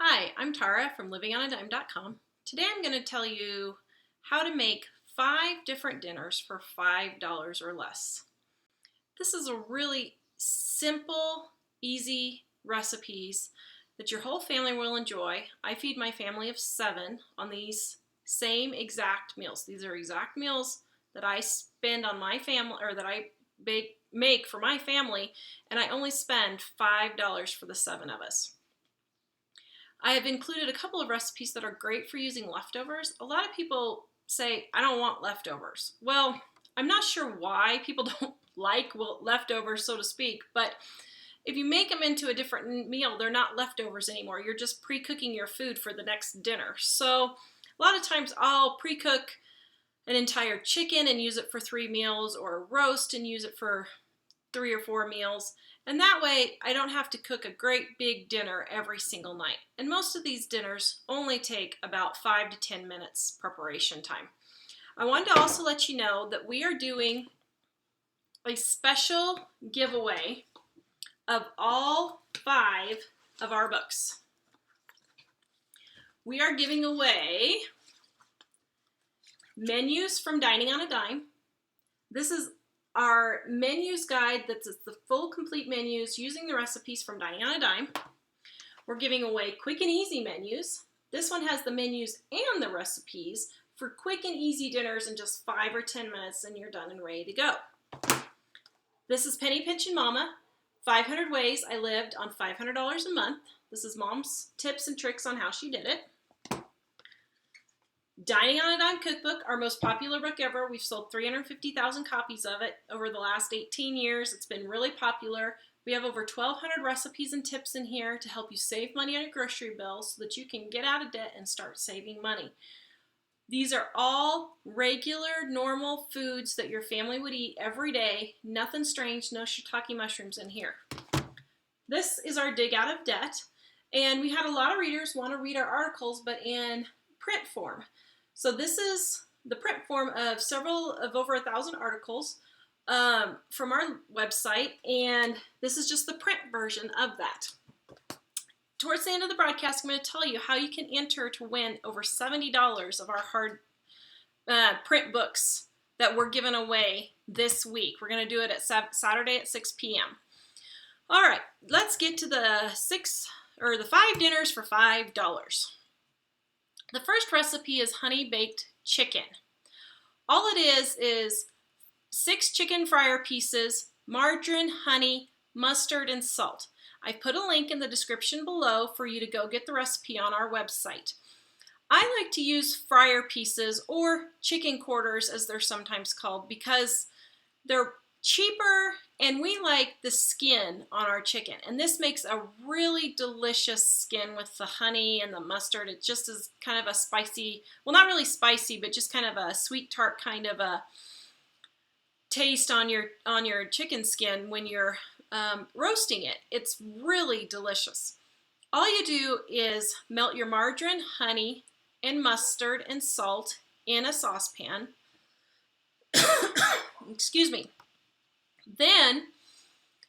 Hi, I'm Tara from livingonadime.com. Today I'm going to tell you how to make 5 different dinners for $5 or less. This is a really simple, easy recipes that your whole family will enjoy. I feed my family of 7 on these same exact meals. These are exact meals that I spend on my family, or that I make for my family, and I only spend $5 for the 7 of us. I have included a couple of recipes that are great for using leftovers. A lot of people say, I don't want leftovers. Well, I'm not sure why people don't like leftovers, so to speak, but if you make them into a different meal, they're not leftovers anymore. You're just pre-cooking your food for the next dinner. So a lot of times I'll pre-cook an entire chicken and use it for 3 meals, or a roast and use it for 3 or 4 meals. And that way I don't have to cook a great big dinner every single night. And most of these dinners only take about 5 to 10 minutes preparation time. I wanted to also let you know that we are doing a special giveaway of all 5 of our books. We are giving away Menus from Dining on a Dime. This is our menus guide that's the full complete menus using the recipes from Dining on a Dime. We're giving away Quick and Easy Menus. This one has the menus and the recipes for quick and easy dinners in just 5 or 10 minutes, and you're done and ready to go. This is Penny Pinchin' Mama, 500 Ways I Lived on $500 a Month. This is Mom's tips and tricks on how she did it. Dining on a Dime Cookbook, our most popular book ever. We've sold 350,000 copies of it over the last 18 years. It's been really popular. We have over 1,200 recipes and tips in here to help you save money on your grocery bill so that you can get out of debt and start saving money. These are all regular, normal foods that your family would eat every day. Nothing strange, no shiitake mushrooms in here. This is our Dig Out of Debt. And we had a lot of readers want to read our articles, but in print form. So this is the print form of over 1,000 articles from our website, and this is just the print version of that. Towards the end of the broadcast, I'm going to tell you how you can enter to win over $70 of our hard print books that we're giving away this week. We're going to do it at Saturday at 6 p.m. All right, let's get to the 5 dinners for $5. The first recipe is honey baked chicken. All it is 6 chicken fryer pieces, margarine, honey, mustard, and salt. I've put a link in the description below for you to go get the recipe on our website. I like to use fryer pieces, or chicken quarters as they're sometimes called, because they're cheaper and we like the skin on our chicken. And this makes a really delicious skin with the honey and the mustard. It just is kind of a spicy, well, not really spicy, but just kind of a sweet tart kind of a taste on your chicken skin when you're roasting it. It's really delicious. All you do is melt your margarine, honey, and mustard and salt in a saucepan. Excuse me. Then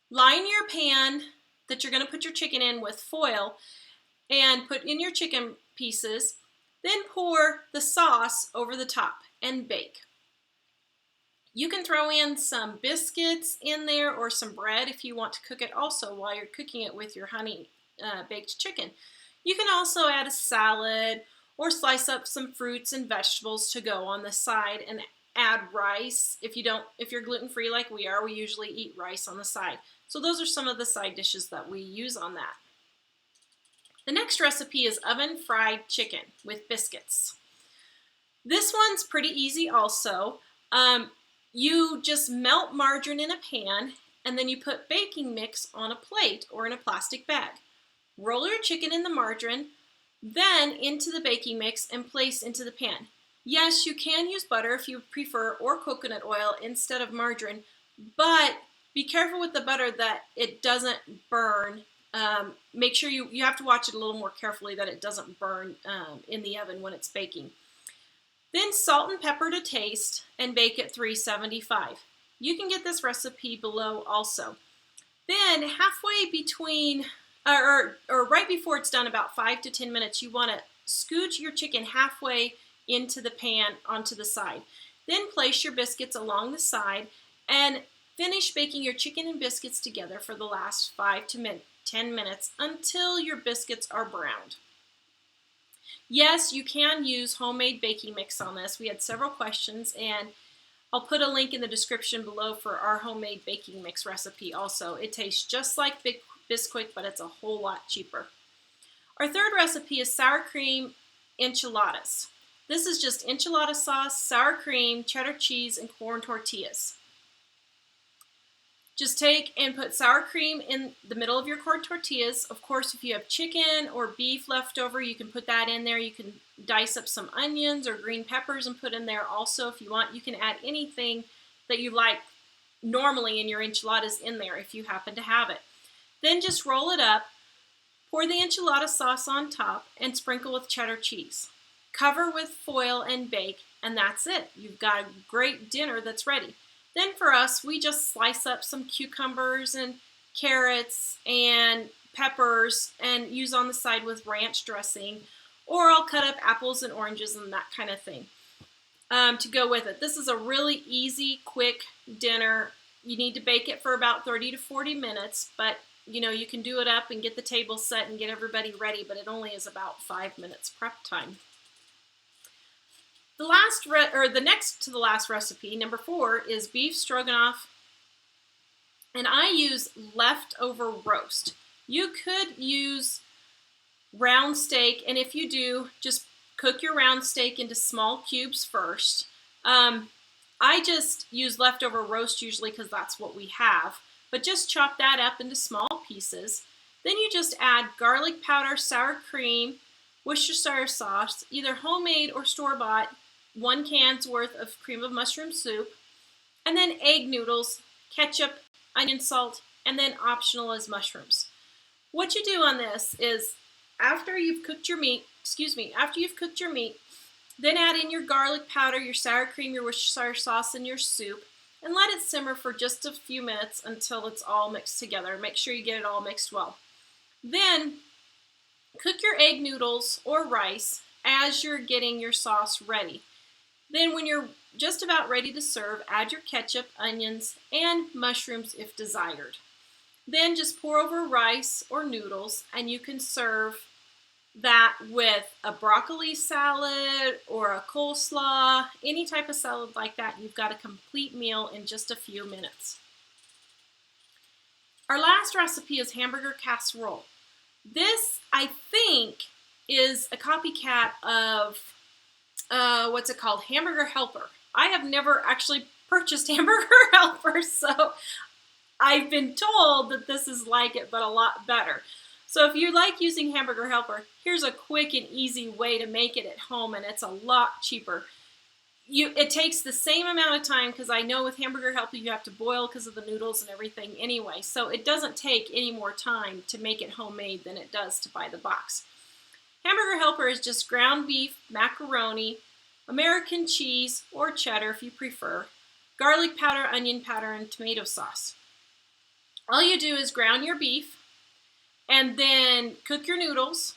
line your pan that you're going to put your chicken in with foil and put in your chicken pieces. Then pour the sauce over the top and bake. You can throw in some biscuits in there or some bread if you want to cook it also while you're cooking it with your honey baked chicken. You can also add a salad or slice up some fruits and vegetables to go on the side, and add rice. If you're gluten-free like we are, we usually eat rice on the side. So those are some of the side dishes that we use on that. The next recipe is oven fried chicken with biscuits. This one's pretty easy also. You just melt margarine in a pan, and then you put baking mix on a plate or in a plastic bag. Roll your chicken in the margarine, then into the baking mix and place into the pan. Yes, you can use butter if you prefer, or coconut oil instead of margarine, but be careful with the butter that it doesn't burn. Make sure you have to watch it a little more carefully that it doesn't burn in the oven when it's baking. Then salt and pepper to taste and bake at 375. You can get this recipe below also. Then halfway between or right before it's done, about 5 to 10 minutes, you want to scooch your chicken halfway into the pan onto the side. Then place your biscuits along the side and finish baking your chicken and biscuits together for the last 5 to 10 minutes until your biscuits are browned. Yes, you can use homemade baking mix on this. We had several questions, and I'll put a link in the description below for our homemade baking mix recipe also. It tastes just like Biscuit, but it's a whole lot cheaper. Our third recipe is sour cream enchiladas. This is just enchilada sauce, sour cream, cheddar cheese, and corn tortillas. Just take and put sour cream in the middle of your corn tortillas. Of course, if you have chicken or beef left over, you can put that in there. You can dice up some onions or green peppers and put in there also if you want. You can add anything that you like normally in your enchiladas in there if you happen to have it. Then just roll it up, pour the enchilada sauce on top, and sprinkle with cheddar cheese. Cover with foil and bake, and that's it. You've got a great dinner that's ready. Then for us, we just slice up some cucumbers and carrots and peppers and use on the side with ranch dressing, or I'll cut up apples and oranges and that kind of thing to go with it. This is a really easy, quick dinner. You need to bake it for about 30 to 40 minutes, but you can do it up and get the table set and get everybody ready, but it only is about 5 minutes prep time. The next to the last recipe, number 4, is beef stroganoff, and I use leftover roast. You could use round steak, and if you do, just cook your round steak into small cubes first. I just use leftover roast usually because that's what we have, but just chop that up into small pieces. Then you just add garlic powder, sour cream, Worcestershire sauce, either homemade or store-bought, 1 can's worth of cream of mushroom soup, and then egg noodles, ketchup, onion salt, and then optional as mushrooms. What you do on this is after you've cooked your meat, then add in your garlic powder, your sour cream, your Worcestershire sauce, and your soup, and let it simmer for just a few minutes until it's all mixed together. Make sure you get it all mixed well. Then cook your egg noodles or rice as you're getting your sauce ready. Then when you're just about ready to serve, add your ketchup, onions, and mushrooms if desired. Then just pour over rice or noodles, and you can serve that with a broccoli salad or a coleslaw, any type of salad like that. You've got a complete meal in just a few minutes. Our last recipe is hamburger casserole. This, I think, is a copycat of Hamburger Helper. I have never actually purchased Hamburger Helper, so I've been told that this is like it, but a lot better. So if you like using Hamburger Helper, here's a quick and easy way to make it at home, and it's a lot cheaper. It takes the same amount of time, because I know with Hamburger Helper you have to boil because of the noodles and everything anyway, so it doesn't take any more time to make it homemade than it does to buy the box. Hamburger Helper is just ground beef, macaroni, American cheese or cheddar if you prefer, garlic powder, onion powder, and tomato sauce. All you do is ground your beef and then cook your noodles.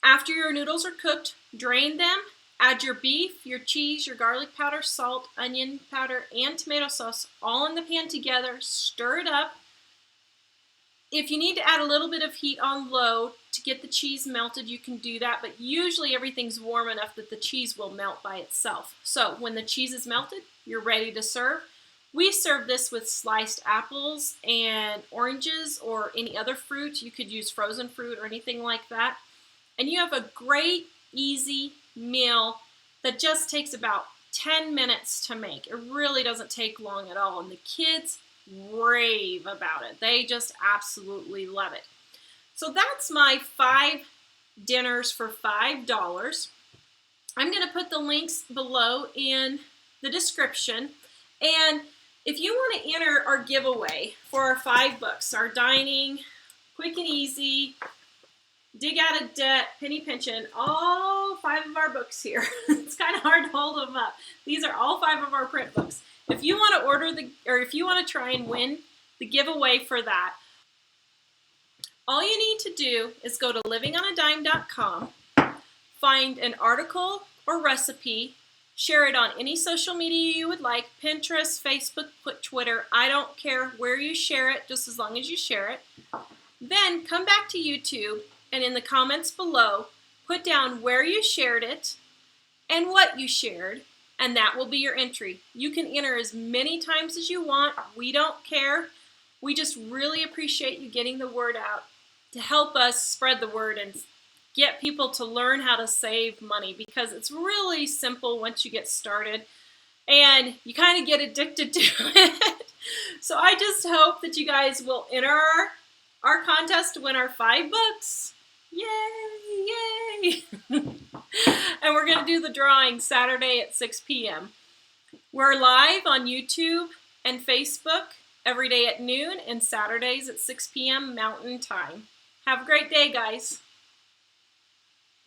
After your noodles are cooked, drain them, add your beef, your cheese, your garlic powder, salt, onion powder, and tomato sauce all in the pan together, stir it up. If you need to add a little bit of heat on low to get the cheese melted, you can do that, but usually everything's warm enough that the cheese will melt by itself. So when the cheese is melted, you're ready to serve. We serve this with sliced apples and oranges or any other fruit. You could use frozen fruit or anything like that. And you have a great, easy meal that just takes about 10 minutes to make. It really doesn't take long at all, and the kids rave about it. They just absolutely love it. So that's my 5 dinners for $5. I'm going to put the links below in the description. And if you want to enter our giveaway for our 5 books, our Dining, Quick and Easy, Dig Out of Debt, Penny Pension, all 5 of our books here. It's kind of hard to hold them up. These are all 5 of our print books. If you want to if you want to try and win the giveaway for that, All you need to do is go to livingonadime.com, find an article or recipe, share it on any social media you would like, Pinterest, Facebook, Twitter, I don't care where you share it, just as long as you share it. Then come back to YouTube and in the comments below, put down where you shared it and what you shared, and that will be your entry. You can enter as many times as you want. We don't care. We just really appreciate you getting the word out to help us spread the word and get people to learn how to save money, because it's really simple once you get started and you kind of get addicted to it. So I just hope that you guys will enter our contest to win our 5 books. Yay, yay. And we're going to do the drawing Saturday at 6 p.m. We're live on YouTube and Facebook every day at noon and Saturdays at 6 p.m. Mountain Time. Have a great day, guys.